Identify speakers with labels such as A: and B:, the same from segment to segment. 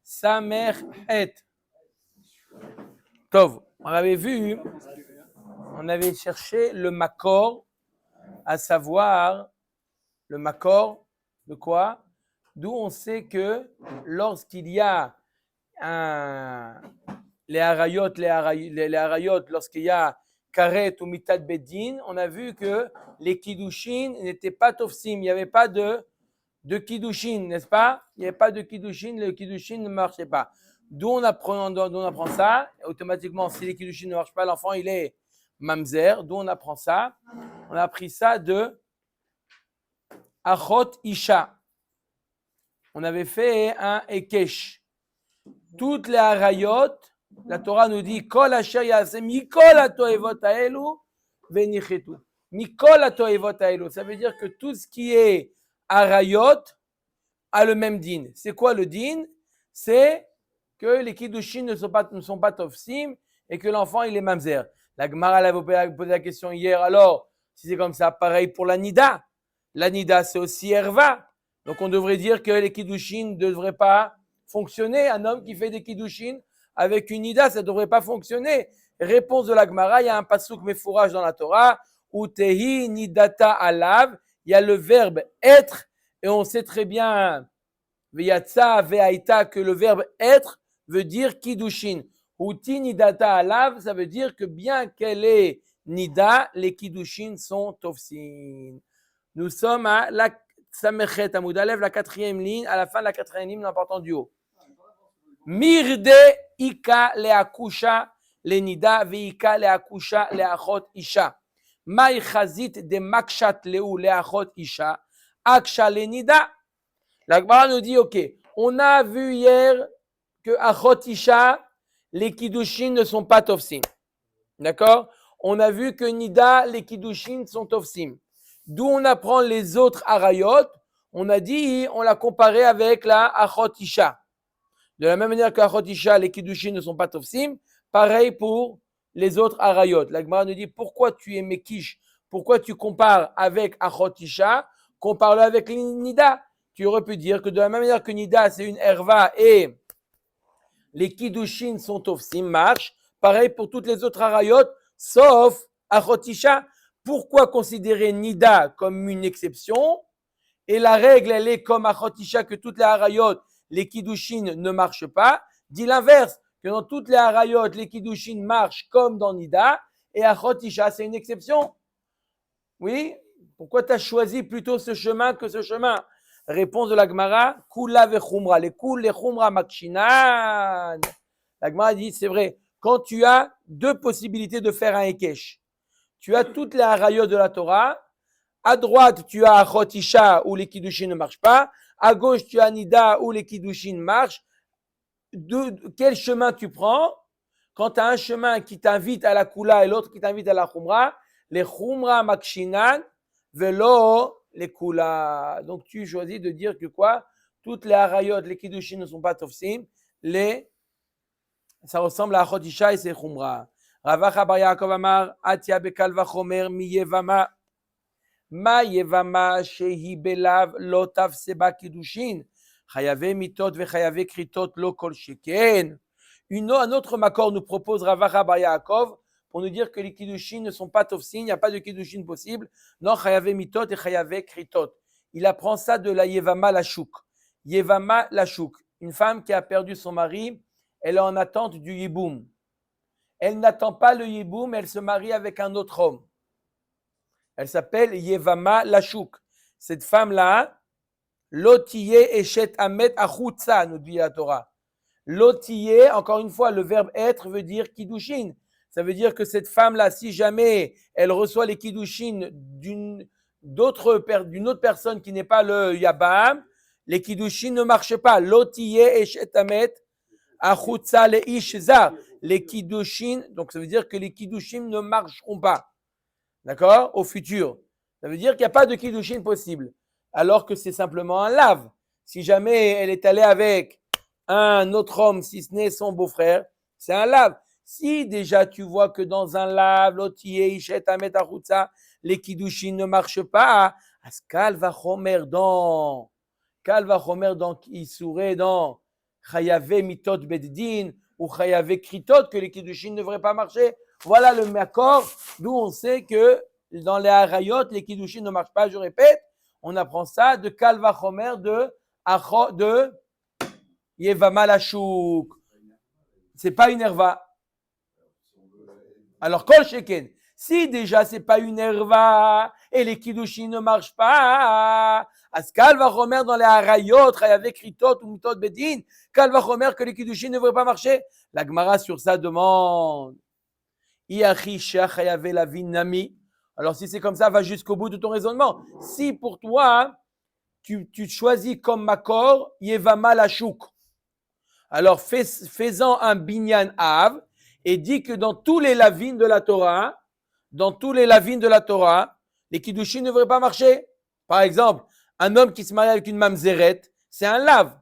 A: Samer et. Tov. On avait vu, on avait cherché le makor, à savoir le makor de quoi? D'où on sait que lorsqu'il y a les harayot, lorsqu'il y a karet ou mitat bedin, on a vu que les kiddushin n'étaient pas tofsim, il n'y avait pas de kiddushin, n'est-ce pas? Il n'y avait pas de kiddushin, le kiddushin ne marchait pas. D'où on apprend ça. Automatiquement, si les kiddushin ne marchent pas, l'enfant il est mamzer. D'où on apprend ça? On a appris ça de achot isha. On avait fait un ekesh. Toutes les harayot, la Torah nous dit kol asher yaseh mikol hatoevot haelu venichetu. Mikol hatoevot haelu. Ça veut dire que tout ce qui est harayot a le même din. C'est quoi le din? C'est que les kiddushin ne sont pas tofsim et que l'enfant il est mamzer. La Gemara avait posé la question hier. Alors, si c'est comme ça, pareil pour la nida. La nida c'est aussi erva. Donc on devrait dire que les kiddushin ne devraient pas fonctionner. Un homme qui fait des kiddushin avec une nida, ça ne devrait pas fonctionner. Réponse de la Gemara, il y a un pasuk mefourage dans la Torah, où tehi nidata alav, il y a le verbe être, et on sait très bien, veyatsa veaita, que le verbe être veut dire kiddushin. Uti nidata alav, ça veut dire que bien qu'elle est nida, les kiddushin sont tofsin. Nous sommes à la Samechet Amoud Alev, la quatrième ligne, à la fin de la quatrième ligne, en partant du haut. Mirde ika leakusha lenida veika leakusha leachot isha. Mai chazit de makshat leu leachot isha. Aksha lenida. La Gemara nous dit, ok, on a vu hier que achot isha, les kiddushin ne sont pas tofsim. D'accord? On a vu que nida, les kiddushin sont tofsim. D'où on apprend les autres harayot. On a dit, on l'a comparé avec la achot isha. De la même manière que achot isha, les kiddushin ne sont pas tofsim, pareil pour les autres harayot. La Gemara nous dit, pourquoi tu es mekish? Pourquoi tu compares avec achot isha? Compare-le avec nida. Tu aurais pu dire que de la même manière que nida, c'est une erva et les kiddushin sont tofsim, marche. Pareil pour toutes les autres harayot, sauf achot isha. Pourquoi considérer nida comme une exception? Et la règle, elle est comme achot isha, que toutes les harayot, les kiddushin ne marchent pas. Dit l'inverse, que dans toutes les harayot, les kiddushin marchent comme dans nida. Et achot isha, c'est une exception. Oui? Pourquoi tu as choisi plutôt ce chemin que ce chemin? Réponse de la Gemara, kula vechumra. Les kul, les chumra makshinan. La Gemara dit, c'est vrai, quand tu as deux possibilités de faire un ekesh, tu as toutes les harayot de la Torah. À droite, tu as achot isha où les kiddushin ne marchent pas. À gauche, tu as nida où les kiddushin marchent. Quel chemin tu prends? Quand tu as un chemin qui t'invite à la kula et l'autre qui t'invite à la chumra, les chumra makshinan velo les kula. Donc tu choisis de dire que quoi? Toutes les harayot, les kiddushin ne sont pas tofsim. Ça ressemble à achot isha et c'est chumra. Ravacha bar Yaakov Amar, Atia bekal vachomer mi yevama. Ma yevama shehi belav lo tafseba kiddushin. Chayave mitot vechayave kritot lo kol sheken. Un autre makor nous propose Ravacha bar Yaakov pour nous dire que les kiddushin ne sont pas tofsin, il n'y a pas de kiddushin possible. Non, chayave mitot et chayave kritot. Il apprend ça de la yevama lachouk. Yevama lachouk, une femme qui a perdu son mari, elle est en attente du yiboum. Elle n'attend pas le yiboum, elle se marie avec un autre homme. Elle s'appelle Yevama Lachouk. Cette femme-là, Lotiye Eshet Amet Achutza, nous dit la Torah. Lotiye, encore une fois, le verbe être veut dire kiddushin. Ça veut dire que cette femme-là, si jamais elle reçoit les kiddushin d'une autre personne qui n'est pas le Yabam, les kiddushin ne marchent pas. Lotiye Eshet Amet Achutza le Ishza. Les kiddushin, donc ça veut dire que les kiddushin ne marcheront pas. D'accord? Au futur. Ça veut dire qu'il n'y a pas de kiddushin possible. Alors que c'est simplement un lave. Si jamais elle est allée avec un autre homme, si ce n'est son beau-frère, c'est un lave. Si déjà tu vois que dans un lave, l'otiye, ishet, amet, achutza, les kiddushin ne marchent pas, as kal vachomer dans Issouré, dans Chayavé mitot beddin ou chayavé kritot, que les kiddushin ne devraient pas marcher. Voilà le accord d'où on sait que dans les harayot, les kiddushin ne marchent pas. Je répète, on apprend ça de Kal Vachomer de Yevama Lashuk. C'est pas une herva. Alors, Kol Sheken, si déjà c'est pas une herva et les kiddushin ne marchent pas, Askal Vachomer dans les harayot, chayavé kritot ou mitot beddin, Kal Vachomer que les kiddushin ne devraient pas marcher. La Gemara sur ça demande. Alors, si c'est comme ça, va jusqu'au bout de ton raisonnement. Si pour toi, tu choisis comme makor Yevama Lashuk, alors fais-en un binyan av et dis que dans tous les lavines de la Torah, les kiddushin ne devraient pas marcher. Par exemple, un homme qui se marie avec une mamzeret, c'est un lave.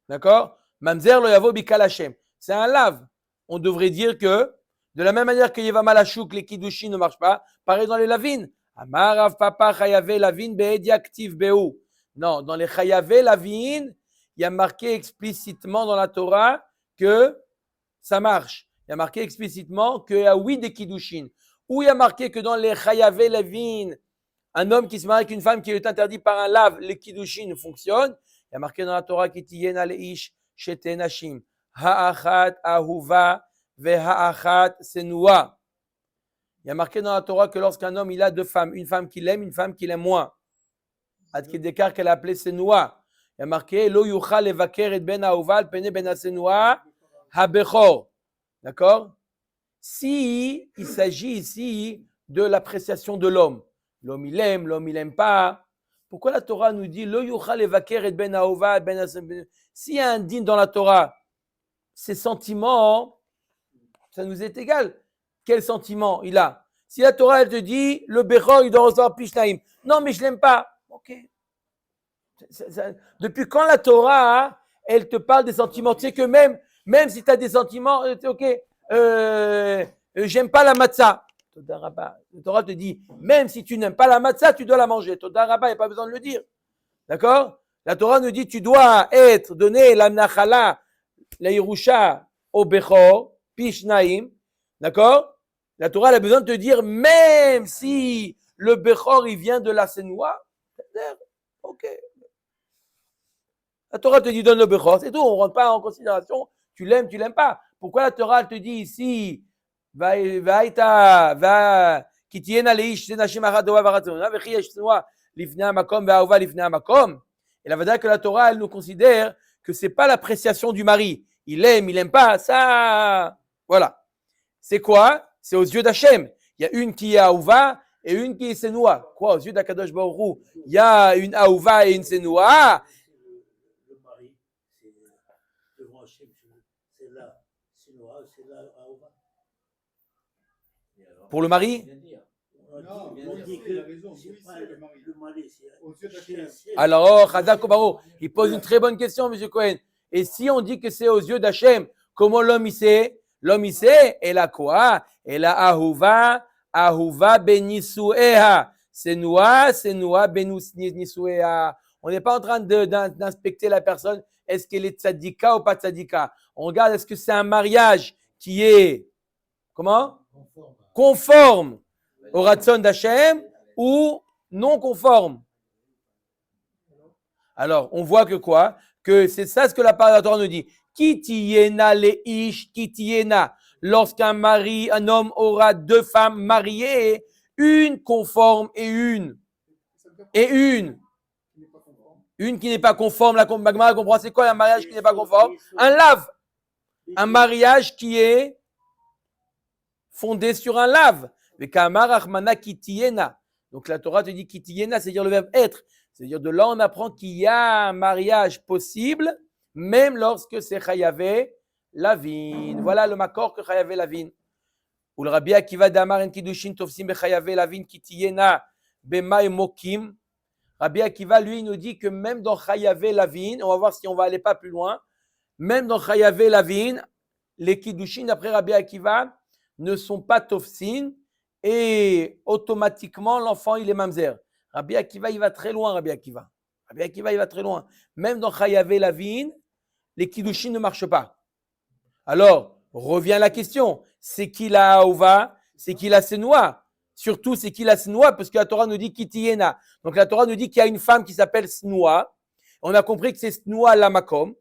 A: D'accord? Mamzer lo yavo bikal Hashem. C'est un lave. On devrait dire que de la même manière que Yevama Lashuk, les kiddushin ne marchent pas, pareil dans les lavines. Amarav papa chayavé lavine be'edi aktiv be'u. Non, dans les chayavé lavine, il y a marqué explicitement dans la Torah que ça marche. Il y a marqué explicitement qu'il y a oui des kiddushin. Ou il y a marqué que dans les chayavé lavine, un homme qui se marie avec une femme qui est interdit par un lave, les kiddushin fonctionnent. Il y a marqué dans la Torah qui tiyena leish shete nashim ha'achat ahuva ve'ha'achat senua. Il y a marqué dans la Torah que lorsqu'un homme il a deux femmes, une femme qu'il aime, une femme qu'il aime moins. Ad Kedekar qu'elle a appelé senua. Il y a marqué lo yuchal levaker et ben ahuva al pene ben senua habechor. D'accord? Si il s'agit ici de l'appréciation de l'homme, l'homme il aime pas. Pourquoi la Torah nous dit lo yuchal levaker et ben ahuva ben senua? S'il y a un din dans la Torah, ses sentiments, ça nous est égal. Quel sentiment il a? Si la Torah elle te dit le Bechor il doit recevoir Pishnaim, non mais je l'aime pas. Ok. Depuis quand la Torah elle te parle des sentiments? Tu sais que même si tu as des sentiments, ok, j'aime pas la matzah. La Torah te dit même si tu n'aimes pas la matzah, tu dois la manger. Toda Rabba, il n'y a pas besoin de le dire. D'accord? La Torah nous dit tu dois donner la nachala, la Yerusha au Bechor, Pishnaim. D'accord? La Torah elle a besoin de te dire, même si le Bechor il vient de la Senoua, ok. La Torah te dit donne le Bechor, c'est tout, on ne rentre pas en considération, tu l'aimes pas. Pourquoi la Torah elle te dit ici, ki tiyena leish nashim achad dova varatzona, vechi yesh Senoua lifnei hamakom ve'ahova lifnei hamakom. Et la verdade que la Torah elle nous considère que c'est pas l'appréciation du mari. Il aime pas, ça, voilà. C'est quoi? C'est aux yeux d'Hachem. Il y a une qui est Aouva et une qui est Senoua. Quoi? Aux yeux d'Akadosh Baruch Hu, il y a une Aouva et une Senoua.
B: Le mari, c'est devant Hachem, c'est la Senoua, c'est la Aouva.
A: Pour le mari?
B: Non, on dit que c'est pas le mari, c'est aux yeux d'Hachem.
A: Alors, Chazak Obaro, il pose une très bonne question, M. Cohen. Et si on dit que c'est aux yeux d'Hachem, comment l'homme il sait? L'homme il sait, et la quoi? Et la ahuva benisueha. Senoua benisueha. On n'est pas en train d'inspecter la personne. Est-ce qu'elle est tzadika ou pas tzadika? On regarde, est-ce que c'est un mariage qui est, comment? Conforme au Ratzon d'Hachem ou non conforme? Alors, on voit que quoi? Que c'est ça ce que la parole de la Torah nous dit. Kitiena leish kitiena. Lorsqu'un homme aura deux femmes mariées, une conforme et une qui n'est pas conforme. La Gemara comprend c'est quoi un mariage qui n'est pas conforme? Un lave. Un mariage qui est fondé sur un lave. Donc la Torah te dit kitiena, c'est-à-dire le verbe être. C'est-à-dire de là on apprend qu'il y a un mariage possible, même lorsque c'est chayavé lavin. Voilà le makor que chayavé lavin. Ou le Rabbi Akiva d'Amar en kiddushin tofsim bechayavé lavin kitiyena b'may mokim. Rabbi Akiva lui nous dit que même dans chayavé lavin, on va voir si on va aller pas plus loin, même dans chayavé lavin, les kiddushin d'après Rabbi Akiva ne sont pas tofsin et automatiquement l'enfant il est mamzer. Rabbi Akiva il va très loin, Rabbi Akiva il va très loin. Même dans chayavé lavin, les kiddushin ne marchent pas. Alors, revient la question. C'est qui la Aouva? C'est qui la Senoua? Surtout, c'est qui la Senoua? Parce que la Torah nous dit Kitiyena. Donc, la Torah nous dit qu'il y a une femme qui s'appelle Senoua. On a compris que c'est Senoua la Makom.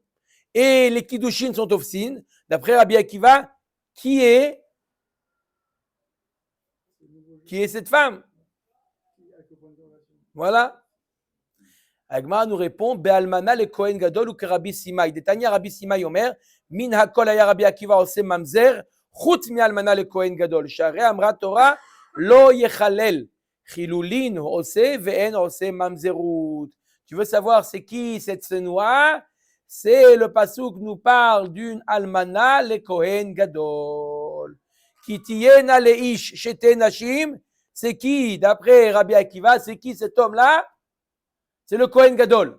A: Et les kiddushin sont ofsin. D'après Rabbi Akiva, qui est cette femme? Voilà. Agma nous répond, Be'almana le Kohen Gadol ou que Rabbi Simai. Détania Rabbi Simai Omer, Min hakol aya Rabbi Akiva ose mamzer, chut mi almana le Kohen Gadol. Share amra Torah, lo yechalel. Chilulin ose ve'en ose mamzerut. Tu veux savoir c'est qui cette Senoua? C'est le pasuk nous parle d'une almana le Kohen Gadol. Ki tiyena le ish shete nashim. C'est qui, d'après Rabbi Akiva, c'est qui cet homme-là? C'est le Kohen Gadol.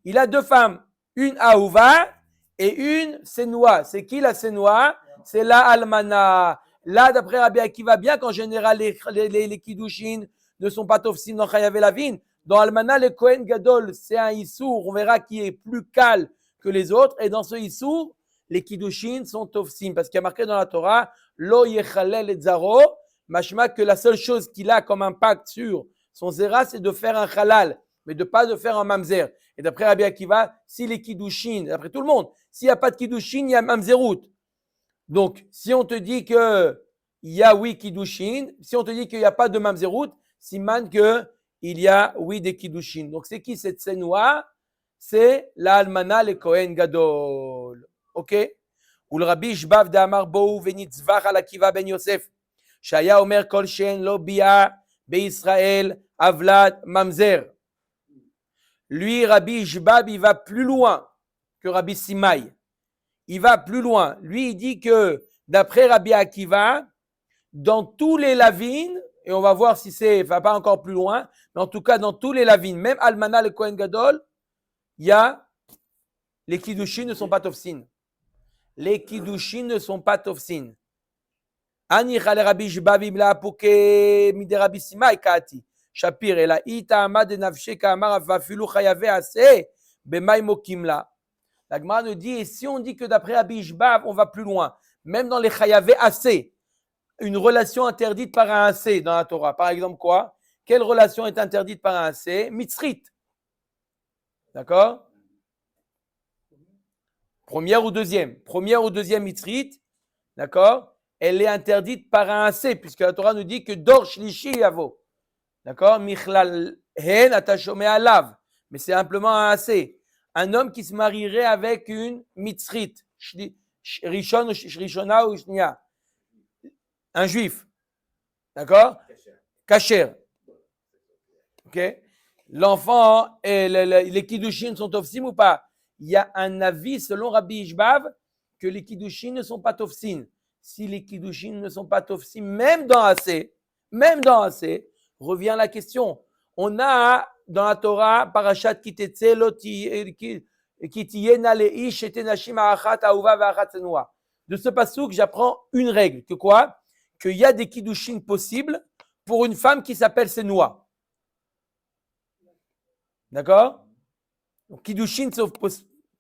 A: Il a deux femmes, une Aouva et une Senoua. C'est qui la Senoua? C'est la Almana. Là, d'après Rabbi Akiva, bien qu'en général les Kiddushin ne sont pas tofsim dans Chayav Elavin, dans Almana, le Kohen Gadol, c'est un Issour, on verra qui est plus calme que les autres. Et dans ce Issour, les Kiddushin sont tofsim. Parce qu'il y a marqué dans la Torah, Lo Yechalel et Zaro, machma que la seule chose qu'il a comme impact sur son zera, c'est de faire un halal, mais de pas de faire un mamzer. Et d'après Rabbi Akiva, si les kiddushin, d'après tout le monde, s'il n'y a pas de kiddushin, il y a mamzerut. Donc, si on te dit que il y a oui kiddushin, si on te dit qu'il n'y a pas de mamzerut, siman que il y a oui des kiddushin. Donc, c'est qui cette Senoua? C'est la almana le Kohen Gadol. Ok? Ou le Rabbi Shbav de Amar Bou venitzvach al Akiva ben Yosef. Shaya Omer Kol Shen Lo Bia Be-Israël Avlad Mamzer. Lui, Rabbi Shbab, il va plus loin que Rabbi Simai. Il va plus loin. Lui, il dit que d'après Rabbi Akiva, dans tous les lavines, et on va voir si c'est, va pas encore plus loin, mais en tout cas dans tous les lavines, même Almana le Kohen Gadol, il y a les kiddushin ne sont pas tofsin. Les kiddushin ne sont pas tofsin. Ani chale Rabbi Shbab imla apuke mide Rabbi Simai kaati. Shapir ela ita amad nafshe kamar vafilu chayave ase b'may mokimla. La Gemara nous dit, et si on dit que d'après Rabbi Shbab, on va plus loin, même dans les chayave ase, une relation interdite par un ase dans la Torah. Par exemple quoi? Quelle relation est interdite par un ase? Mitzrit. D'accord? Première ou deuxième mitzrit. D'accord? Elle est interdite par un ase, puisque la Torah nous dit que dor shlishi yavo. D'accord? Michlal hen atashomé alav. Mais c'est simplement un ase. Un homme qui se marierait avec une mitzrit. Rishon, Rishona ou Shnia. Un juif. D'accord? Kasher. Ok? L'enfant et les kiddushin sont tofsim ou pas? Il y a un avis selon Rabbi Ishbav que les kiddushin ne sont pas tofsin. Si les kiddushin ne sont pas tofsim, même dans assez, revient la question. On a dans la Torah, parashat kitetse kitiyena leish et nashim achat ahuva ve'achat senua. De ce passouk, j'apprends une règle. Que quoi? Qu'il y a des kiddushin possibles pour une femme qui s'appelle Senoua. D'accord? Donc, kiddushin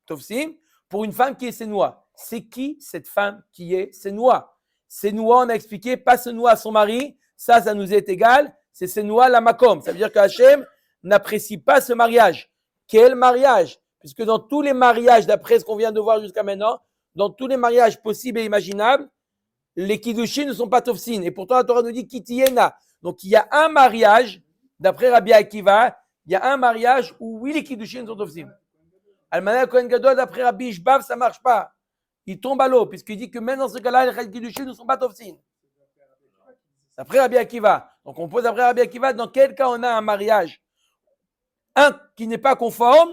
A: tofsim pour une femme qui est Senoua. C'est qui cette femme qui est Senoua? Senoua, on a expliqué, pas Senoua à son mari, ça nous est égal, c'est Senoua la makom. Ça veut dire que Hachem n'apprécie pas ce mariage. Quel mariage? Puisque dans tous les mariages, d'après ce qu'on vient de voir jusqu'à maintenant, dans tous les mariages possibles et imaginables, les kiddushin ne sont pas tofsin. Et pourtant, la Torah nous dit kitiyena. Donc, il y a un mariage, d'après Rabbi Akiva, il y a un mariage où oui, les kiddushin sont tofsim. Almana Kohen Gadol, d'après Rabbi Ishbav, ça ne marche pas. Il tombe à l'eau, puisqu'il dit que même dans ce cas-là, les kiddushin ne sont pas tofsin. D'après Rabbi Akiva. Donc, on pose après Rabbi Akiva, dans quel cas on a un mariage? Un qui n'est pas conforme,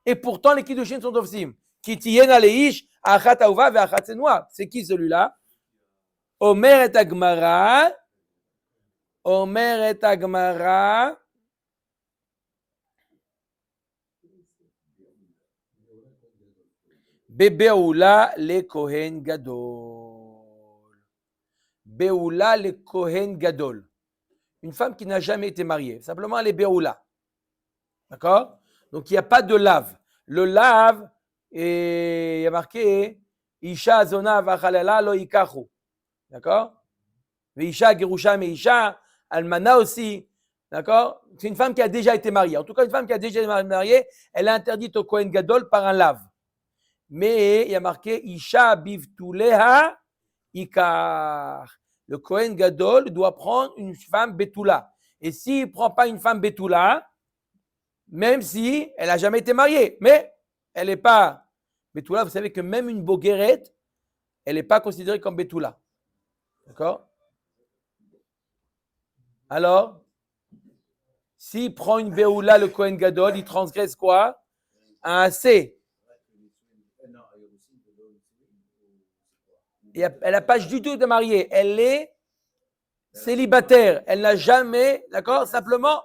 A: et pourtant les kiddushin sont tofsim. Kitiyena leish, achat ahuva ve'achat senua. C'est qui celui-là? Omer et Agmara. Bebeoula le Kohen Gadol. Beoula le Kohen Gadol. Une femme qui n'a jamais été mariée. Simplement, elle est Beoula. D'accord? Donc, il n'y a pas de lave. Le lave, et il y a marqué Isha zona vachalala lo yikachu. D'accord? Isha gerusha mais Isha almana aussi. D'accord? C'est une femme qui a déjà été mariée. En tout cas, une femme qui a déjà été mariée, elle est interdite au Kohen Gadol par un lave. Mais il y a marqué Isha bivtuleha ikar. Le Kohen Gadol doit prendre une femme Betula. Et s'il ne prend pas une femme Betula, même si elle n'a jamais été mariée, mais elle n'est pas Betula, vous savez que même une Bogueret, elle n'est pas considérée comme Betula. D'accord? Alors, s'il prend une Beoula, le Kohen Gadol, il transgresse quoi? Un AC. Et elle n'a pas du tout de mariée. Elle est célibataire. Elle n'a jamais, d'accord, simplement,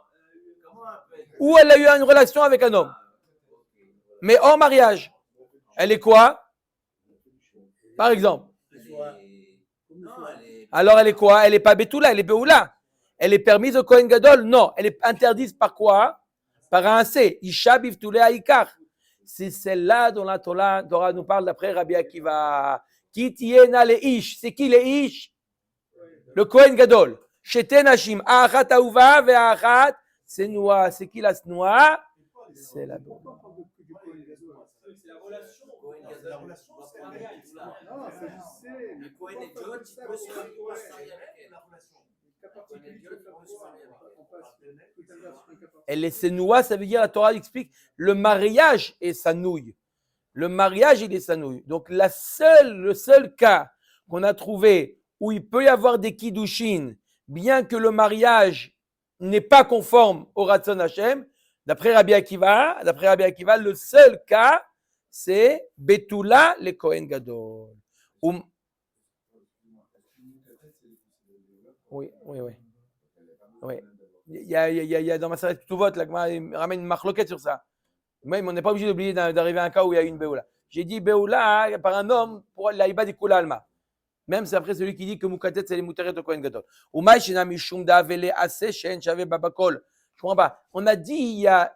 A: ou elle a eu une relation avec un homme. Mais hors mariage. Elle est quoi? Par exemple. Alors elle est quoi? Elle n'est pas Betula, elle est Beoula. Elle est permise au Kohen Gadol? Non. Elle est interdite par quoi? Par un C. Isha bivtule haikar. C'est celle-là dont la Torah nous parle d'après Rabbi Akiva. Ki tiena le ish. C'est qui les ish? Le Kohen Gadol. Shete nashim. Achat ahuva ve'achat senoua. C'est qui la senoua? C'est la bonne.
C: C'est la relation. La relation, c'est un mariage. Non, c'est le Kohen et Gadol, tu peux se marier avec elle. La relation.
A: Elle est senoua, ça veut dire, la Torah explique, le mariage est sa nouille. Le mariage, il est sa nouille. Donc, le seul cas qu'on a trouvé où il peut y avoir des kiddushin, bien que le mariage n'est pas conforme au Ratzon Hashem, d'après Rabbi Akiva, le seul cas, c'est Betula le Kohen Gadol. Oui. Il y a dans ma salle tout vote, là, ramène une marloquette sur ça. Même on n'est pas obligé d'oublier d'arriver à un cas où il y a une Beoula. J'ai dit Beoula par un homme pour l'Aïba di Kula Alma. Même c'est après celui qui dit que Mukatet c'est les Mouteret au Kohen Gadol. Umay Shina Mishum Davele Ase Shen Shave Babakol. Je comprends pas. On a dit il y a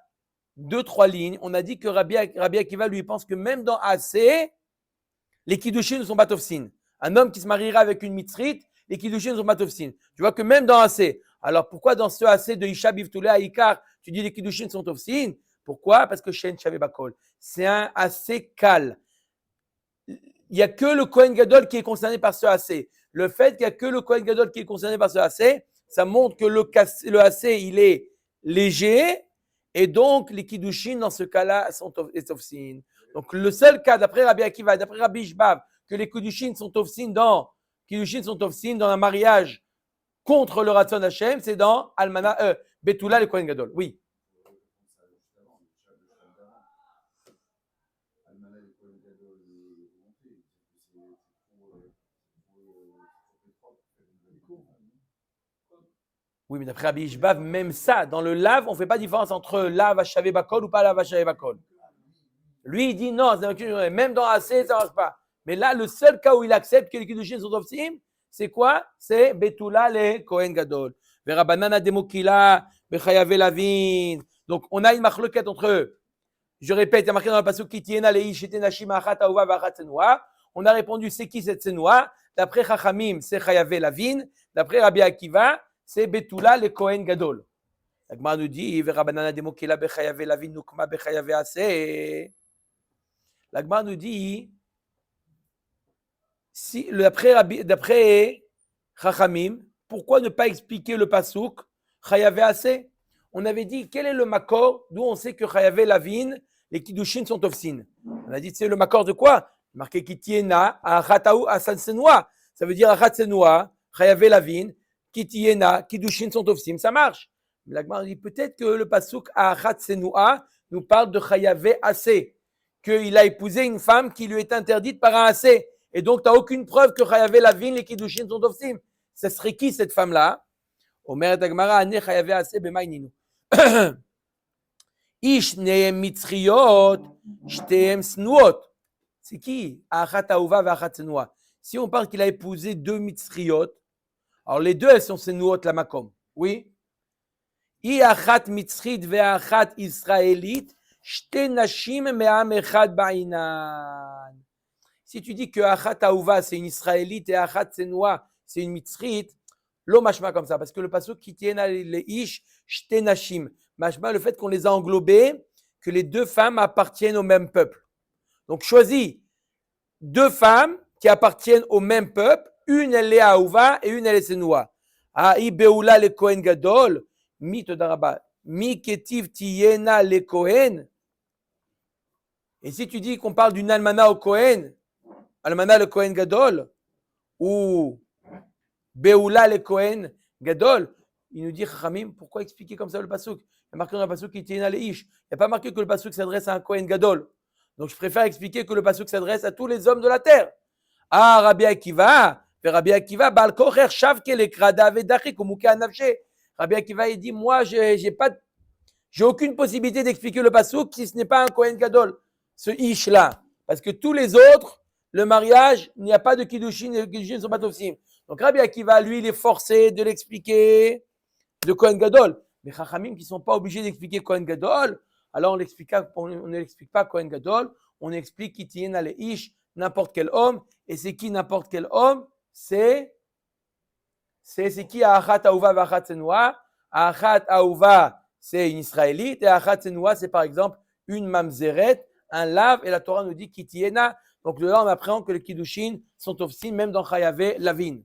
A: 2-3 lignes, on a dit que Rabbi Akiva lui pense que même dans Ase, les Kiddushin ne sont pas Tofsin. Un homme qui se mariera avec une Mitzrite, les Kiddushin ne sont pas Tofsin. Tu vois que même dans Ase, alors pourquoi dans ce Ase de Isha Bivtule Haikar, tu dis les Kiddushin sont Tofsin? Pourquoi? Parce que Shen Shave Bakol. C'est un assez cal. Il n'y a que le Kohen Gadol qui est concerné par ce AC. Le fait qu'il n'y a que le Kohen Gadol qui est concerné par ce AC, ça montre que le AC, il est léger, et donc les Kiddushin, dans ce cas-là, sont Tofsin. Donc le seul cas, d'après Rabbi Akiva, d'après Rabbi Ishbav, que les Kiddushin sont Tofsin dans un mariage contre le Ratzon Hashem, c'est dans Betula le Kohen Gadol. Oui. Oui, mais d'après Rabbi Ishbav, même ça, dans le lave, on ne fait pas de différence entre lave à Shavé Bakol ou pas lave à Shavé Bakol. Lui, il dit non, même dans AC, ça ne marche pas. Mais là, le seul cas où il accepte que les Kiddushin sont Tofsim, c'est quoi? C'est Betula le Kohen Gadol. Verabanana demokila, Bechayave Lavin. Donc, on a une marloquette entre eux. Je répète, il y a marqué dans le passage Kitiena le ish nashim achat ahuva v'achat senoua. On a répondu, c'est qui cette senoua? D'après Chachamim, c'est Chayave Lavin. D'après Rabbi Akiva, c'est Betula le Kohen Gadol. La Gemara nous dit, Verabanana demokila bechayave lavin nukma bechayave ase. La Gemara nous dit, si, d'après Chachamim, pourquoi ne pas expliquer le pasuk Chayave ase? On avait dit, quel est le makor d'où on sait que Chayave lavin, les Kiddushin sont Tofsin? On a dit, c'est le makor de quoi? Marqué Kitiena, Achataou, Asansenwa. Ça veut dire Achat Senwa, Chayave lavin, Kitiena, Kiddushin sont Tofsim. Ça marche. Mais la Gemara dit, peut-être que le pasuk Achat Senwa nous parle de Chayave ase, qu'il a épousé une femme qui lui est interdite par un ase. Et donc, tu n'as aucune preuve que Chayave lavin, les Kiddushin sont Tofsim. Ce serait qui cette femme-là? Omer et Agmara, Ane Chayave ase b'maïninu. Ish neem mitzriot, shteem snuot. C'est qui? Achat ahuva ve'achat senoua. Si on parle qu'il a épousé 2 mitzriot, alors les deux, elles sont snuot la makom. Oui? I achat mitzrit ve'achat israélite, Shte nashim me'am echad ba'inan. Si tu dis que Achat Aouva, c'est une Israélite et Achat Senoua, c'est une Mitzrite, lo mashma comme ça, parce que le pasuk qui tienne les ish, shte nashim, mashma le fait qu'on les a englobés, que les deux femmes appartiennent au même peuple. Donc choisis deux femmes qui appartiennent au même peuple, une elle est Aouva et une elle est Senoua. Aï beoula le Kohen Gadol, mi todaraba, mi ketiv tiyena le Kohen. Et si tu dis qu'on parle d'une almana au Kohen, almana le Kohen Gadol, ou beoula le Kohen Gadol, il nous dit Chachamim, pourquoi expliquer comme ça le pasuk? Il y a marqué dans le pasuk qui tiyena le ish. Il n'y a pas marqué que le pasuk s'adresse à un Kohen Gadol. Donc je préfère expliquer que le pasuk s'adresse à tous les hommes de la terre. Ah, Rabbi Akiva, Baal Kocher Shavke le Krada Vedachi Kumuke Anavche. Rabbi Akiva, il dit, moi, j'ai aucune possibilité d'expliquer le pasuk si ce n'est pas un Kohen Gadol, ce ish là. Parce que tous les autres, le mariage, il n'y a pas de kiddushin, les kiddushin ne sont pas tofsim. Donc Rabbi Akiva, lui, il est forcé de l'expliquer de Kohen Gadol. Les Chachamim qui ne sont pas obligés d'expliquer Kohen Gadol, alors on ne l'explique pas Kohen Gadol, on explique Kitien ale ish, n'importe quel homme. Et c'est qui n'importe quel homme? C'est qui Achat Aouva et Achat Senoua? Achat Aouva, c'est une Israélite, et Achat Senoua, c'est par exemple une mamzeret, un lave, et la Torah nous dit Kitiena. Donc de là, on apprend que les Kiddushin sont ofsim, même dans Chayavé Lavin.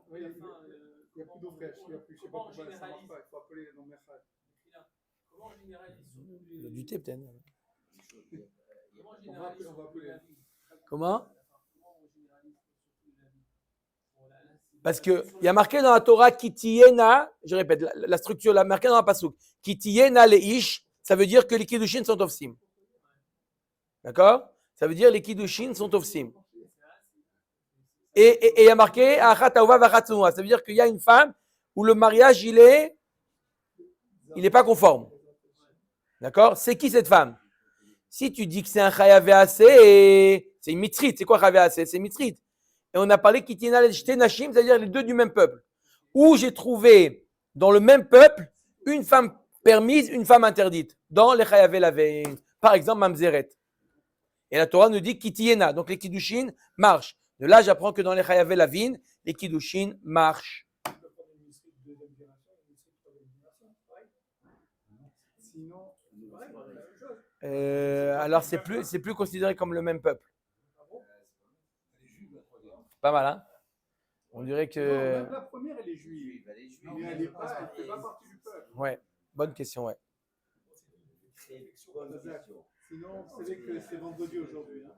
C: Oui, il n'y a plus d'eau fraîche, il n'y a plus, je ne sais pas pourquoi ça ne marche pas, il faut appeler nos mechal.
D: Comment on généralise surtout
A: Il y a du thé peut-être.
C: On va appeler.
A: Comment? Parce qu'il y a marqué dans la Torah Kitiena, je répète, la structure, la marqué dans la Pasuk, Kitiena le ish, ça veut dire que les Kiddushin sont ofsim. D'accord? Ça veut dire que les Kiddushin sont ofsim. Et il y a marqué Achat Aouva v'Achat Senoua. Ça veut dire qu'il y a une femme où le mariage, il est pas conforme. D'accord? C'est qui cette femme? Si tu dis que c'est un Chayav Ve'aseh, c'est une Mitzrite. C'est quoi Chayav Ve'aseh? C'est une Mitzrite. Et on a parlé Kitina le Shte Nashim, c'est-à-dire les deux du même peuple. Où j'ai trouvé dans le même peuple une femme permise, une femme interdite. Dans les Chayav Ve'lavin. Par exemple, Mamzeret. Et la Torah nous dit Kitiena. Donc les Kiddushin marchent. De là, j'apprends que dans les Chayav Ve'lavin, les Kiddushin marchent. Alors c'est plus considéré comme le même peuple. Pas mal, hein? On dirait que.
C: Non, même la première, elle est juive. Mais elle n'est pas partie du peuple.
A: Ouais, bonne question, ouais.
C: Sinon, c'est vendredi aujourd'hui. Hein.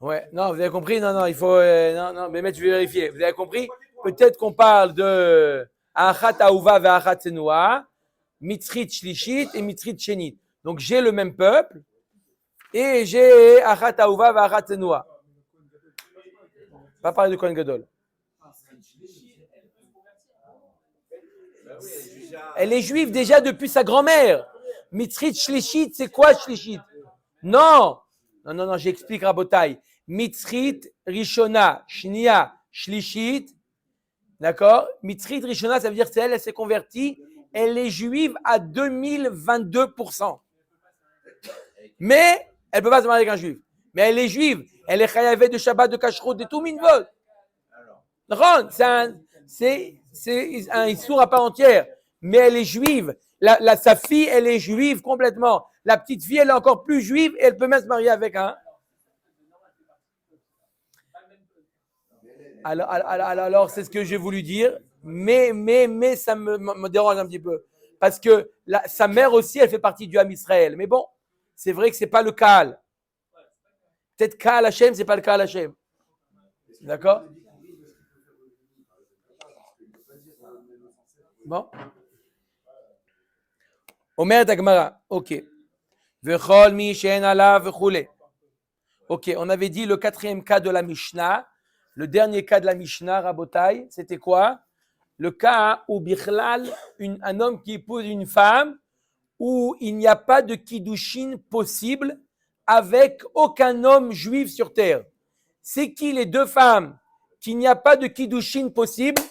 A: Ouais, non, vous avez compris? Non, il faut. Non, mais je vais vérifier. Vous avez compris? Peut-être qu'on parle de Achat Aouva ve Achat Senoua, Mitzrit Shlishit et Mitzrit Shenit. Donc j'ai le même peuple et j'ai Achat Aouva ve Achat Senoua. Pas parler de Kohen Gadol. Elle est juive déjà depuis sa grand-mère. Mitzrit Shlishit, c'est quoi Shlishit? Non, j'explique Rabotai. Mitzrit Rishona, Shnia, Shlishit. D'accord? Mitzrit Rishona, ça veut dire que elle s'est convertie. Elle est juive à 2022%. Mais elle ne peut pas se marier avec un juif. Mais elle est juive. Elle est chayavé de Shabbat, de Kashrut, de tout minvot. C'est un issour à part entière. Mais elle est juive. Sa fille, elle est juive complètement. La petite fille, elle est encore plus juive et elle peut même se marier avec un. Alors c'est ce que j'ai voulu dire. Mais ça me dérange un petit peu. Parce que sa mère aussi, elle fait partie du Ham Israël. Mais bon, c'est vrai que ce n'est pas le Kaal. Peut-être Kaal Hashem, ce n'est pas le Kaal Hashem. D'accord? Bon. Omer Dagmara. Ok. Vechol mi she'en alav vechule. Ok, on avait dit le quatrième cas de la Mishnah. Le dernier cas de la Mishnah, Rabotai, c'était quoi? Le cas où Bichlal, un homme qui épouse une femme, où il n'y a pas de kiddushin possible avec aucun homme juif sur terre. C'est qui les deux femmes qu'il n'y a pas de kiddushin possible?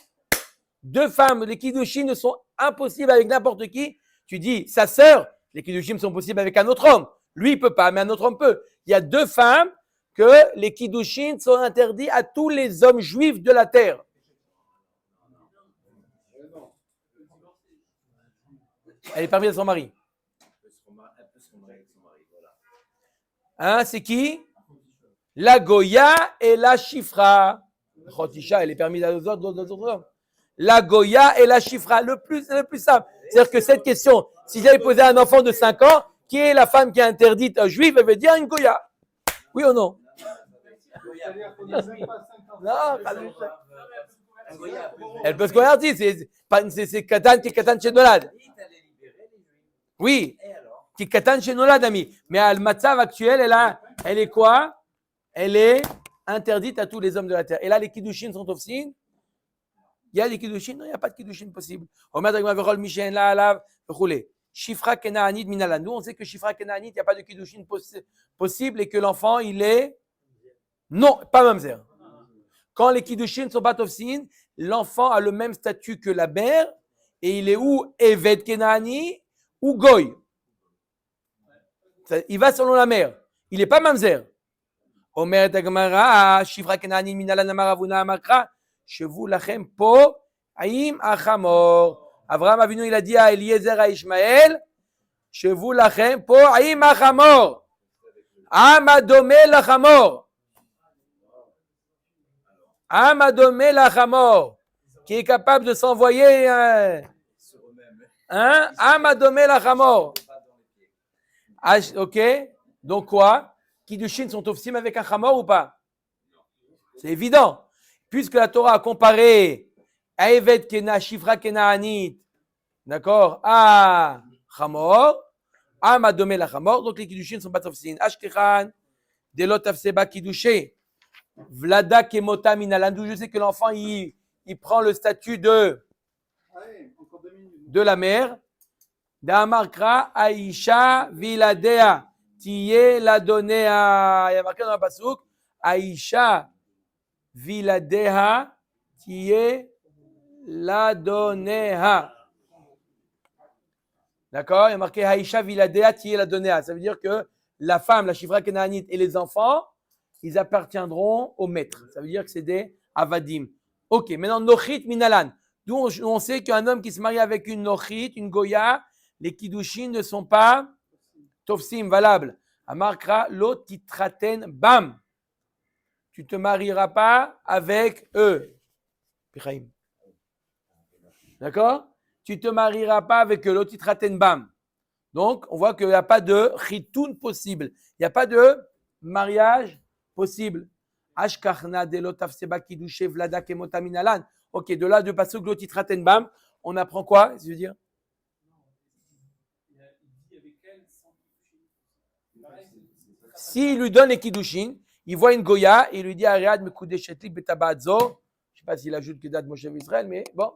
A: deux femmes, les kiddushin sont impossibles avec n'importe qui. Tu dis, sa sœur, les kiddushin sont possibles avec un autre homme. Lui, il peut pas, mais un autre homme peut. Il y a deux femmes que les kiddushin sont interdits à tous les hommes juifs de la terre. Elle est permise à son mari. Hein, c'est qui? La Goya et la Shifra. Chotisha, elle est permise à d'autres hommes. La Goya et la Shifra, le plus simple. C'est-à-dire que cette question, si j'avais posé à un enfant de 5 ans, qui est la femme qui est interdite juive, elle veut dire une Goya. Oui ou non? Non, elle peut se convertir, c'est Katan qui est Katan chez Nolad. Oui, qui est Katan chez Nolad, ami. Mais à Matzav actuel, elle est quoi? Elle est interdite à tous les hommes de la terre. Et là, les kiddushin sont ofsin. Il y a des kiddushin? Non, il n'y a pas de kiddushin possible. Shifra Kenaanit Minalan. Nous, on sait que Shifra Kenaanit, il n'y a pas de kiddushin possible et que l'enfant, il est. Non, pas mamzer. Quand les kiddushin ne sont pas ofsin, l'enfant a le même statut que la mère et il est ou Evet Kenaani ou Goy. Il va selon la mère. Il n'est pas mamzer. Omer Tagmara, Shifra Kenaanit Minalan Amaravuna Amakra, Chevu Lachem Po, Aïm Achamor. Abraham Avinu, il a dit à Eliezer, à Ishmaël, Chevu Lachem Po, Aïm Achamor. Amadome Lachamor. Amadome Lachamor. Qui est capable de s'envoyer Amadome Lachamor. Ok. Donc quoi? Kiddushin sont ofsim avec un chamor ou pas? C'est évident. Puisque la Torah a comparé Evet Kena, Shifra Kenaanit, d'accord, à chamor, à Madome la chamor, donc les kiddushin ne sont pas ofsim. Ashkechan, Delot Afseba Kiddushé, Vlada Kemota Minalan, d'où je sais que l'enfant il prend le statut de la mère. D'amarkra Aisha Viladea. Tiye la donea. Il y a marqué dans le pasouk, Aisha viladeha, tiye la donea. D'accord? Il y a marqué Aisha viladea, tiye la donea. Ça veut dire que la femme, la Shifra Kenaanite et les enfants, ils appartiendront au maître. Ça veut dire que c'est des avadim. Ok, maintenant, Nochit Minalan. D'où on sait qu'un homme qui se marie avec une Nochit, une Goya, les Kiddushin ne sont pas Tofsim, valable. Amarkra, lo titraten bam. Tu te marieras pas avec eux. Pichaim. D'accord? Tu te marieras pas avec eux. Lo titraten bam. Donc, on voit qu'il n'y a pas de chitoun possible. Il n'y a pas de mariage possible. Ashkarna de lo tafseba kidushe vlada kemota minalan. Ok, de là, de pasuk lo titraten bam, on apprend quoi? Je veux dire? S'il lui donne les kiddushin, il voit une Goya et il lui dit Ariad me koudeshetlik betabadzo. Je ne sais pas s'il ajoute que date Moshe Israël, mais bon.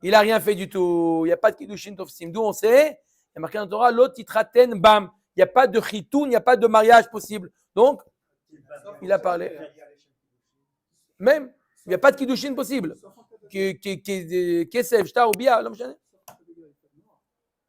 A: Il n'a rien fait du tout. Il n'y a pas de kiddushin tofsim. D'où on sait, il y a marqué dans la Torah l'autre titraten bam. Il n'y a pas de chitoun, il n'y a pas de mariage possible. Donc, il a parlé. Même, il n'y a pas de kiddushin possible. Kesef, shtar ou bia,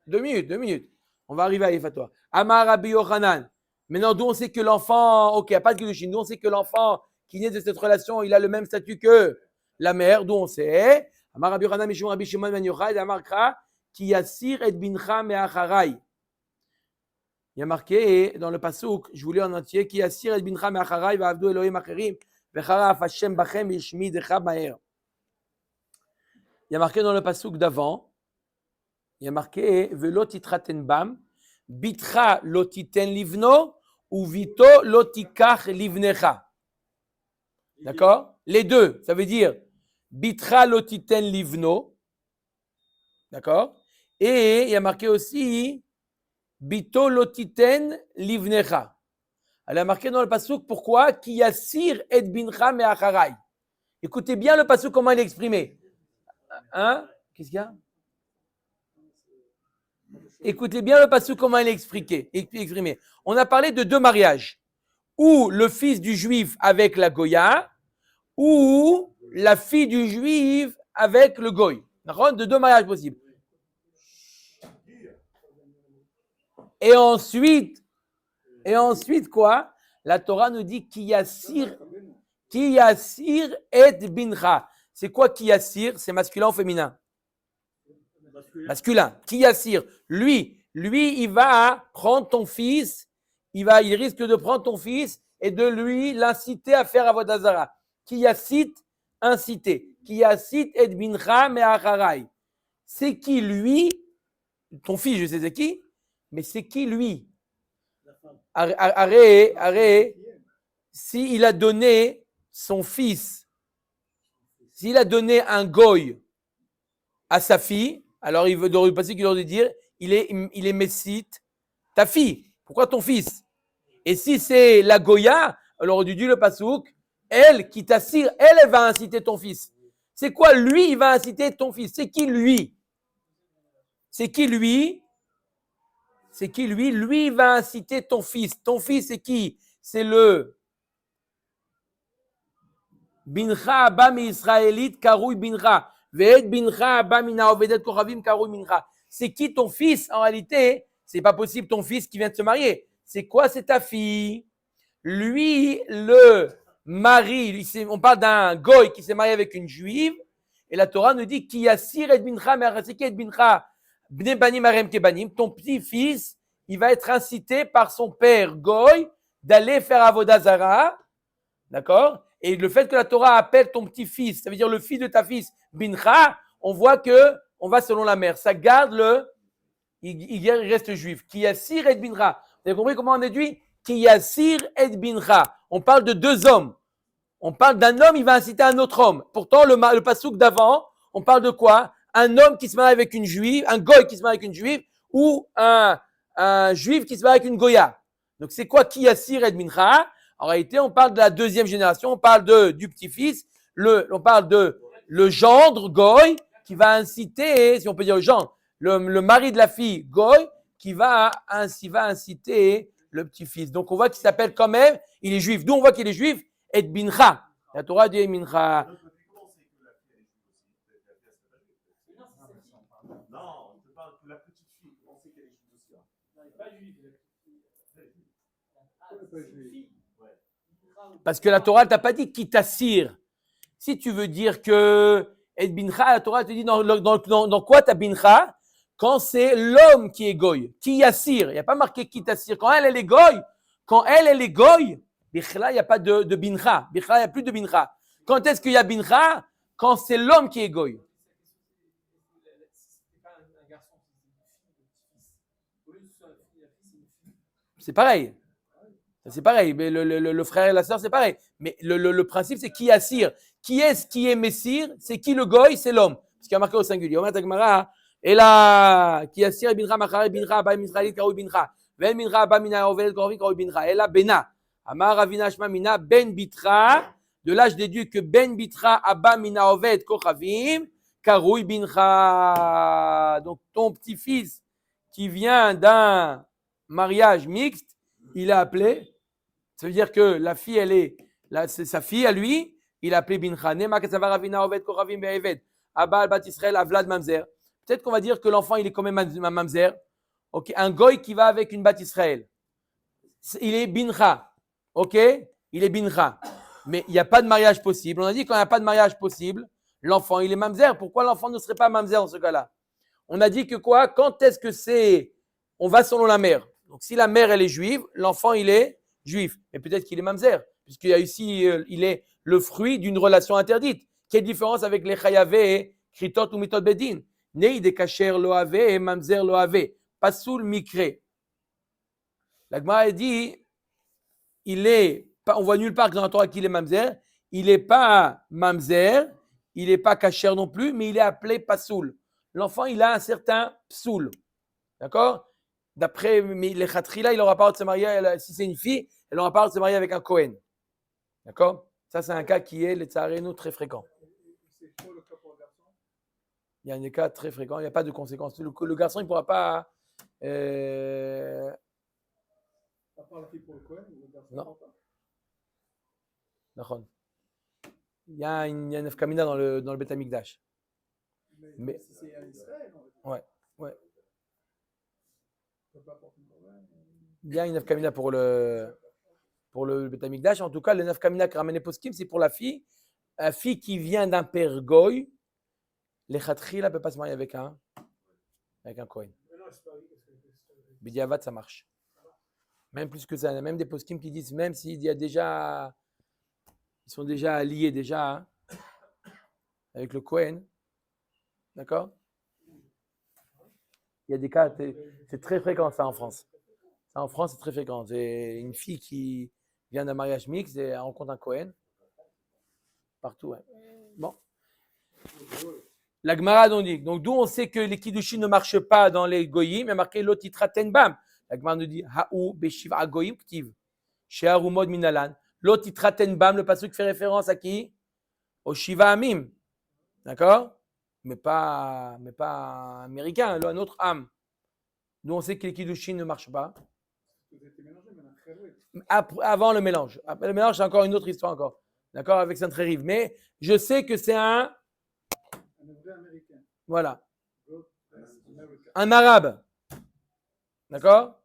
A: 2 minutes. On va arriver à Efatoi. Amar Rabbi Yochanan. Maintenant, d'où on sait que l'enfant, ok, il n'y a pas de kiddushin, d'où on sait que l'enfant qui naît de cette relation, il a le même statut que la mère, d'où on sait. Amar Rabbi Yochanan, Mishum Rabbi Shimon ben Yochai, Amar Kra, ki yasir et bincha me'acharai. Il y a marqué dans le pasouk, je vous lis en entier, ki yasir et bincha me'acharai, va'avdu Elohim acherim, v'charaf Hashem bachem, yishmi decha maher. Il y a marqué dans le pasouk d'avant, il y a marqué, ve'lo titraten bam, Bitra lotiten livno ou vito lotikach livnecha. D'accord? Les deux, ça veut dire Bitra lotiten livno. D'accord? Et il y a marqué aussi Bito lotiten livnecha. Elle a marqué dans le pasouk pourquoi Ki yasir et bincha me'acharai. Écoutez bien le pasouk, comment il est exprimé. Hein? Qu'est-ce qu'il y a? Écoutez bien le passage, comment il est exprimé. On a parlé de 2 mariages. Ou le fils du juif avec la Goya, ou la fille du juif avec le goy. D'accord? De deux mariages possibles. Et ensuite quoi? La Torah nous dit Kiyasir et bincha. C'est quoi Kiyasir? C'est masculin ou féminin? Masculin. Kiyasir. Lui, il va prendre ton fils, il risque de prendre ton fils et de lui l'inciter à faire Avodah Zara. Kiyasit, inciter. Kiyasit et bincha me'acharai. C'est qui lui? Ton fils, je sais c'est qui, mais c'est qui lui? Arrête. S'il a donné son fils, s'il a donné un goy à sa fille, alors il veut passer qu'il doit dire il est messite, ta fille. Pourquoi ton fils? Et si c'est la goya, alors du dit le pasouk, elle qui t'assire, elle va inciter ton fils. C'est quoi lui? Il va inciter ton fils. C'est qui lui? C'est qui lui? C'est qui lui? Lui va inciter ton fils. Ton fils, c'est qui? C'est le Bincha Abba mi Israélite Karoui Bincha. Ve'et Bincha Abba mina Ovedet Kochavim Karoui Bincha. C'est qui ton fils? En réalité, c'est pas possible ton fils qui vient de se marier. C'est quoi? C'est ta fille. Lui, le mari, on parle d'un goy qui s'est marié avec une juive. Et la Torah nous dit Ki Yasir et Bincha Meraseki et Bincha. Bne banim arem kebanim, ton petit-fils, il va être incité par son père Goy d'aller faire Avodah Zara, d'accord? Et le fait que la Torah appelle ton petit-fils, ça veut dire le fils de ta fils, Bincha, on voit que on va selon la mère. Ça garde il reste juif. Ki Yasir et Bincha. Vous avez compris comment on déduit? Ki Yasir et Bincha. On parle de deux hommes. On parle d'un homme, il va inciter un autre homme. Pourtant, le pasouk d'avant, on parle de quoi? Un homme qui se marie avec une juive, un goy qui se marie avec une juive, ou un juif qui se marie avec une goya. Donc c'est quoi Ki Yasir et Mincha? En réalité, on parle de la deuxième génération, on parle du petit-fils, on parle de le gendre goy qui va inciter, si on peut dire le gendre, le mari de la fille goy qui va inciter le petit-fils. Donc on voit qu'il s'appelle quand même, il est juif. D'où on voit qu'il est juif, et Bincha. La Torah dit Mincha.
C: Non, on te parle de la petite fille. On sait qu'elle est juive aussi.
D: Elle n'est pas juive.
A: Parce que la Torah ne t'a pas dit qui t'assire. Si tu veux dire que et bincha, la Torah te dit dans quoi t'as bincha? Quand c'est l'homme qui est goy, qui yassir. Il n'y a pas marqué qui t'assire. Quand elle est goy, bichla, il n'y a pas de bincha. Bichla, il n'y a plus de bincha. Quand est-ce qu'il y a bincha? Quand c'est l'homme qui est goy. C'est pareil. C'est pareil. Mais le frère et la sœur, c'est pareil. Mais le principe, c'est qui assire. Qui est-ce qui est messire? C'est qui le goy? C'est l'homme. Ce qui a marqué au singulier. Et là, qui assire et bincha, machare bincha, ba israélite, karou bincha. Ven bincha, ba mina, ovelet, karou bincha. Et là, bena. Amar ravina shma mina, ben bitra. De là, je déduis que ben bitra, abba mina, ovelet, kochavim, karou bincha. Donc, ton petit-fils qui vient d'un mariage mixte, il a appelé. Ça veut dire que la fille, c'est sa fille à lui. Il a appelé Bincha. Nema Ketsavar Avina Oved Kochavim Be'eved. Abba Bat Israël Avlad Mamzer. Peut-être qu'on va dire que l'enfant, il est quand même un Mamzer. Ok, un goy qui va avec une Bat Israël. Il est Bincha. Ok, il est Bincha. Mais il n'y a pas de mariage possible. On a dit qu'il n'y a pas de mariage possible, l'enfant, il est Mamzer. Pourquoi l'enfant ne serait pas Mamzer dans ce cas-là? On a dit que quoi? Quand est-ce que c'est? On va selon la mère. Donc si la mère, elle est juive, l'enfant, il est juif. Mais peut-être qu'il est mamzer, puisqu'il y a ici, il est le fruit d'une relation interdite. Quelle différence avec les chayavé, kritot ou mitot bedin? Nei de kacher loave et mamzer loave. Pasoul mikre. La Gemara dit, on voit nulle part dans la Torah qu'il est mamzer. Il n'est pas mamzer, il n'est pas kacher non plus, mais il est appelé pasoul. L'enfant, il a un certain psoul. D'accord? D'après les khatrila, il n'aura pas de se marier, si c'est une fille, elle n'aura pas de se marier avec un Kohen. D'accord? Ça, c'est un cas qui est, les tsareno, très fréquent.
C: C'est quoi le cas pour le garçon?
A: Il y a des cas très fréquents, il n'y a pas de conséquences. Le garçon, il ne pourra pas.
C: À part la fille pour le Cohen, le garçon ne
A: Non.
C: pourra pas.
A: D'accord. Il y a une nefkamina dans le Beth Amikdash. Mais-
C: si c'est à Israël,
A: Ouais, ouais.
C: on peut pas porter une corban.
A: Il y a une nafkamina pour le Beth Amikdash. En tout cas, le nafkamina qui ramène poskim, c'est pour la fille. La fille qui vient d'un père goy, les khatkhila ne peut pas se marier avec un Kohen.
C: Mais non, c'est pas oui, parce que
A: Bidiavad, ça marche. Même plus que ça. Il y a même des poskim qui disent, même s'il y a déjà, ils sont déjà liés déjà hein, avec le Kohen. D'accord? Il y a des cas, c'est très fréquent ça en France. Ça, en France, c'est très fréquent. C'est une fille qui vient d'un mariage mixte et elle rencontre un Kohen. Partout, ouais. Bon. La Gemara nous dit. Donc, d'où on sait que les kiddushin ne marchent pas dans les goyim, il y a marqué lotitraten bam. La Gemara nous dit ha'u beshiva goyim ktiv. She'aru mod minalan. Lotitraten bam, le pasuk fait référence à qui? Au shiva amim. D'accord? Mais pas américain, un autre âme. D'où on sait que les kiddushin ne marchent pas.
C: vous êtes mélangés, mais un frère, oui.
A: Avant le mélange. Après le mélange, c'est encore une autre histoire encore. D'accord? Avec Saint-Trérive. Mais je sais que c'est
C: Un vrai américain.
A: voilà,
C: L'autre, America.
A: un arabe. D'accord?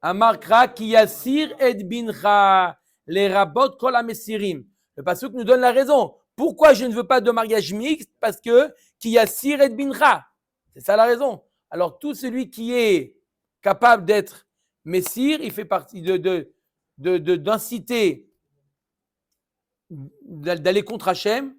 A: Amarkra ki yassir et bincha les rabot kol amesirim. Le pasuk nous donne la raison. Pourquoi je ne veux pas de mariage mixte? Parce que ki yassir et bincha. C'est ça la raison. Alors tout celui qui est capable d'être messire, il fait partie d'inciter d'aller contre Hachem.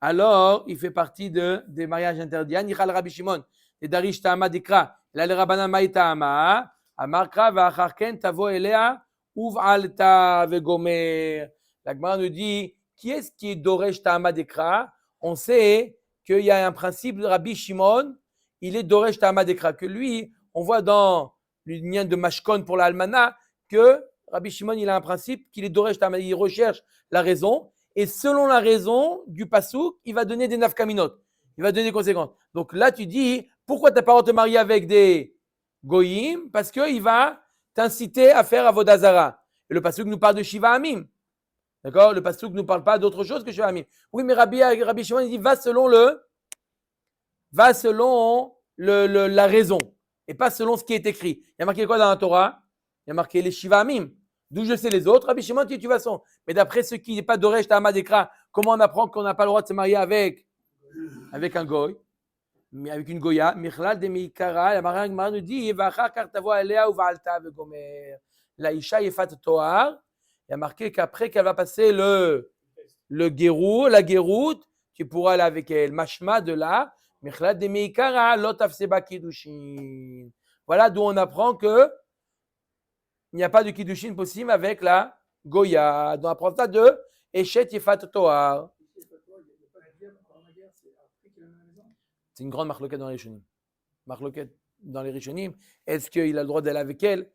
A: Alors il fait partie des mariages interdits. Nichal Rabbi Shimon et Darish Ta'ama Dikra. La le Rabbanan Maï Ta'ama. Amarkra va'acharken tavo elea uv'alta vegomer. La Gemara nous dit qui est-ce qui est Doresh Ta'ama Dekra? On sait qu'il y a un principe de Rabbi Shimon, il est Doresh Ta'ama Dekra, que lui, on voit dans l'union de Mashkon pour l'Almana que Rabbi Shimon, il a un principe qu'il est Doresh Ta'ama, il recherche la raison et selon la raison du pasouk, il va donner des nafkaminot, il va donner des conséquences. Donc là, tu dis pourquoi tu n'as pas le droit de te marier avec des goyim? Parce qu'il va t'inciter à faire Avodah Zara. Et le pasouk nous parle de Shiva Amim. D'accord? Le pasouk ne nous parle pas d'autre chose que Shiva Amim. Oui, mais Rabbi Shimon, il dit va selon la raison et pas selon ce qui est écrit. Il y a marqué quoi dans la Torah? Il y a marqué les Shiva Amim. D'où je sais les autres, Rabbi Shimon dit tu vas son. Mais d'après ce qui n'est pas Doresh Ta'ama Dekra, comment on apprend qu'on n'a pas le droit de se marier avec un goy? Mais avec une goya, Michlal de Meikara, la Gemara nous dit Vachar kartavo alea ou va'alta vegomer. La Isha yefat toar. Il y a marqué qu'après qu'elle va passer le guérou, la guéroute, tu pourras aller avec elle. Mashma de là, Michlal de Meikara, lotaf seba kiddushin. Voilà d'où on apprend que il n'y a pas de kiddushin possible avec la goya. Donc on apprend ça de Eshet yefat toar. C'est une grande marloquette dans les Rishonim. Marloquette dans les Rishonim. Est-ce qu'il a le droit d'aller avec elle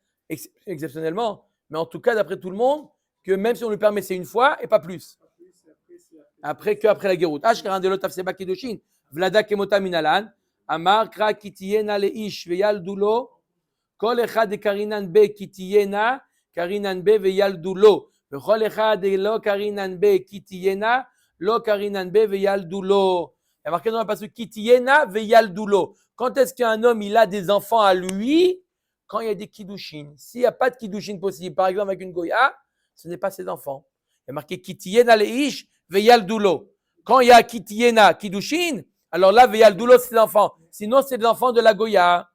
A: exceptionnellement? Mais en tout cas, d'après tout le monde, que même si on lui permet, c'est une fois et pas plus. Après la guéroute. Ashkaran de l'otaf seba kiddushin. Vlada kemota minalan. Amar kra kitiyena leish veyaldulo. Kol echad de karinan be kitiyena. Karinan be veyaldulo. Vechol echad de lo karinan be kitiyena. Lo karinan be veyaldulo. Il y a marqué dans la passage Kitiyena veyaldulo. Quand est-ce qu'un homme il a des enfants à lui? Quand il y a des kiddushin. S'il n'y a pas de kiddushin possible, par exemple avec une goya, ce n'est pas ses enfants. Il y a marqué Kitiyena leish veyaldulo. Quand il y a Kitiyena kiddushin, alors là veyaldulo c'est l'enfant. Sinon c'est l'enfant de la goya.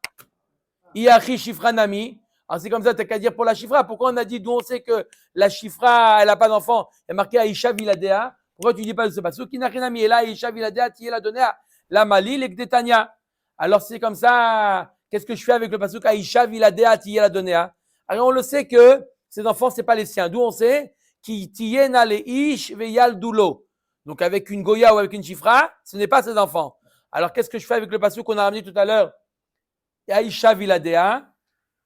A: Iachi shifranami. Alors c'est comme ça, tu n'as qu'à dire pour la chifra. Pourquoi on a dit d'où on sait que la chifra elle n'a pas d'enfant? Il y a marqué Aisha viladea. Pourquoi tu ne dis pas de ce passage? Qui n'a rien mis là, Isha viladea, tiye la donné à la Mali, l'Ekdetania. Alors c'est comme ça, qu'est-ce que je fais avec le passage Aisha viladea, tiye la donné à? Alors on le sait que ces enfants, ce n'est pas les siens. D'où on sait qui tiyena le ish veyal dulo. Donc avec une goya ou avec une chifra, ce n'est pas ses enfants. Alors qu'est-ce que je fais avec le passage qu'on a ramené tout à l'heure? Aisha viladea.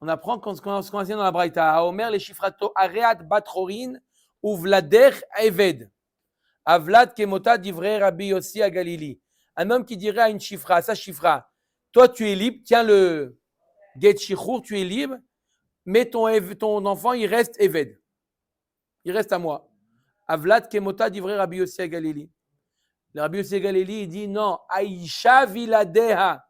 A: On apprend qu'on se dans la Braïta. Omer les chifrato areat batrorin ou vlader eved. Avlad kemota divrei Rabbi Yossi à Galili. Un homme qui dirait à une chifra, à sa chifra, toi tu es libre, tiens le get shichur, tu es libre, mais ton enfant il reste eved. Il reste à moi. Avlad kemota divrei Rabbi Yossi à Galili. Le Rabbi Yossi Galili, il dit non, Aïcha Viladeha.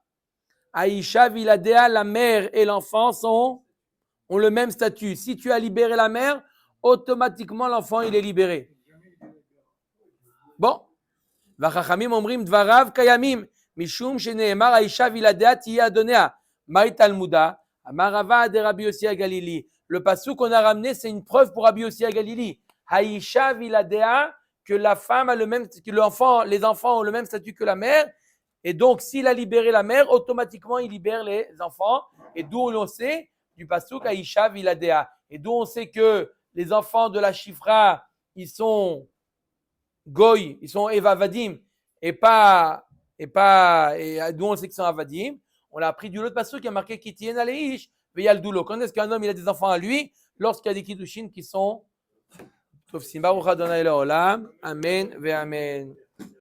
A: Aïcha Viladea, la mère et l'enfant ont le même statut. Si tu as libéré la mère, automatiquement l'enfant il est libéré. Bon. Vachachamim omrim dvarav kayamim mishum sheneemar Aïcha Viladea tiya adonea. Maï Talmuda, Amarava de Rabbi Yossi Galili. Le passou qu'on a ramené, c'est une preuve pour Rabbi Yossi Galili. Aïcha Viladea, que la femme a le même, que les enfants ont le même statut que la mère. Et donc, s'il a libéré la mère, automatiquement, il libère les enfants. Et d'où on sait, du pasuk Aïcha Viladea. Et d'où on sait que les enfants de la Shifra, ils sont Goy, ils sont Evavadim, et d'où on sait qu'ils sont Avadim. On l'a appris du l'autre pasuk qui a marqué Kitien Aleish, Veyaldulo. Quand est-ce qu'un homme il a des enfants à lui? Lorsqu'il y a des Kiddushin qui sont Amen ve Amen.